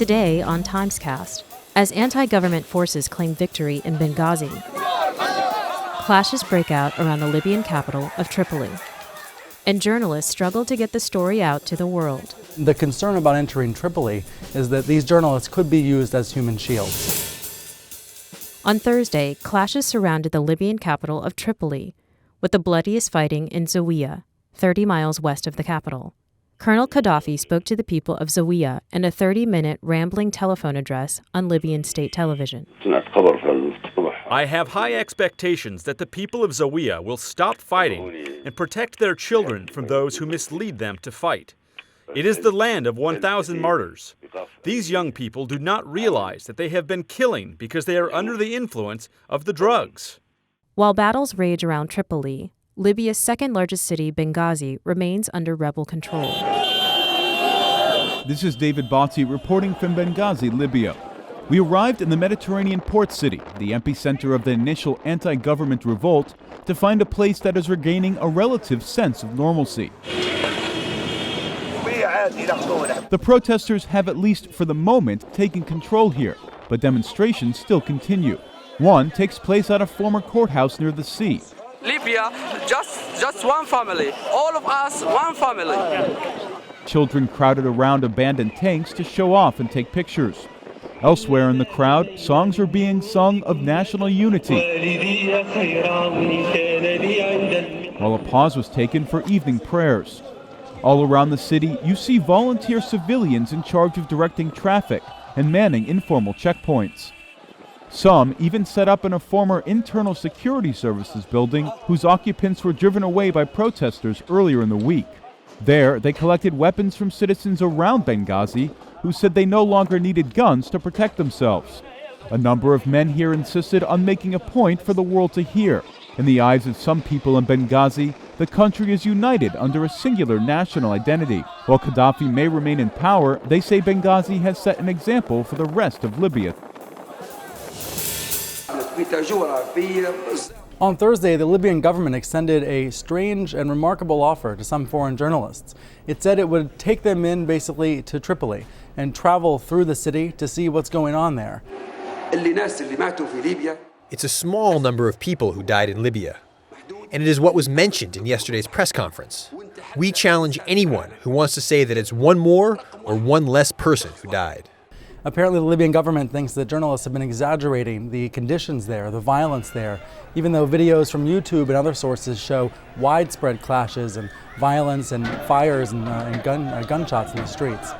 Today on TimesCast, as anti-government forces claim victory in Benghazi, clashes break out around the Libyan capital of Tripoli, and journalists struggle to get the story out to the world. The concern about entering Tripoli is that these journalists could be used as human shields. On Thursday, clashes surrounded the Libyan capital of Tripoli, with the bloodiest fighting in Zawiya, 30 miles west of the capital. Colonel Gaddafi spoke to the people of Zawiya in a 30-minute rambling telephone address on Libyan state television. I have high expectations that the people of Zawiya will stop fighting and protect their children from those who mislead them to fight. It is the land of 1,000 martyrs. These young people do not realize that they have been killing because they are under the influence of the drugs. While battles rage around Tripoli, Libya's second-largest city, Benghazi, remains under rebel control. This is David Botti reporting from Benghazi, Libya. We arrived in the Mediterranean port city, the epicenter of the initial anti-government revolt, to find a place that is regaining a relative sense of normalcy. The protesters have, at least for the moment, taken control here, but demonstrations still continue. One takes place at a former courthouse near the sea. Libya, just one family. All of us, one family. Children crowded around abandoned tanks to show off and take pictures. Elsewhere in the crowd, songs are being sung of national unity, while a pause was taken for evening prayers. All around the city, you see volunteer civilians in charge of directing traffic and manning informal checkpoints. Some even set up in a former internal security services building whose occupants were driven away by protesters earlier in the week. There, they collected weapons from citizens around Benghazi who said they no longer needed guns to protect themselves. A number of men here insisted on making a point for the world to hear. In the eyes of some people in Benghazi, the country is united under a singular national identity. While Gaddafi may remain in power, they say Benghazi has set an example for the rest of Libya. On Thursday, the Libyan government extended a strange and remarkable offer to some foreign journalists. It said it would take them in basically to Tripoli and travel through the city to see what's going on there. It's a small number of people who died in Libya, and it is what was mentioned in yesterday's press conference. We challenge anyone who wants to say that it's one more or one less person who died. Apparently, the Libyan government thinks that journalists have been exaggerating the conditions there, the violence there, even though videos from YouTube and other sources show widespread clashes and violence and fires and gunshots in the streets.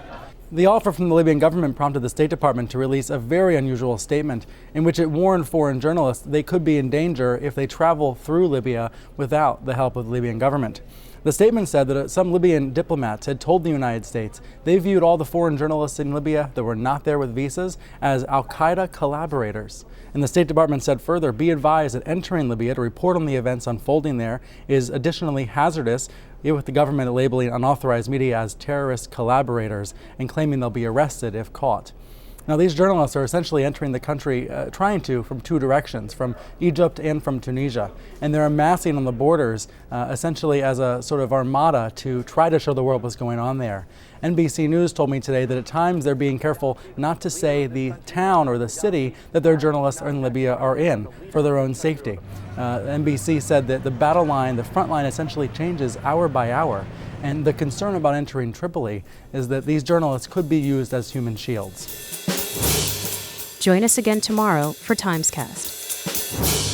The offer from the Libyan government prompted the State Department to release a very unusual statement in which it warned foreign journalists they could be in danger if they travel through Libya without the help of the Libyan government. The statement said that some Libyan diplomats had told the United States they viewed all the foreign journalists in Libya that were not there with visas as al-Qaeda collaborators. And the State Department said further, be advised that entering Libya to report on the events unfolding there is additionally hazardous, with the government labeling unauthorized media as terrorist collaborators and claiming they'll be arrested if caught. Now, these journalists are essentially entering the country trying to from two directions, from Egypt and from Tunisia. And they're amassing on the borders essentially as a sort of armada to try to show the world what's going on there. NBC News told me today that at times they're being careful not to say the town or the city that their journalists in Libya are in for their own safety. NBC said that the battle line, the front line essentially changes hour by hour. And the concern about entering Tripoli is that these journalists could be used as human shields. Join us again tomorrow for TimesCast.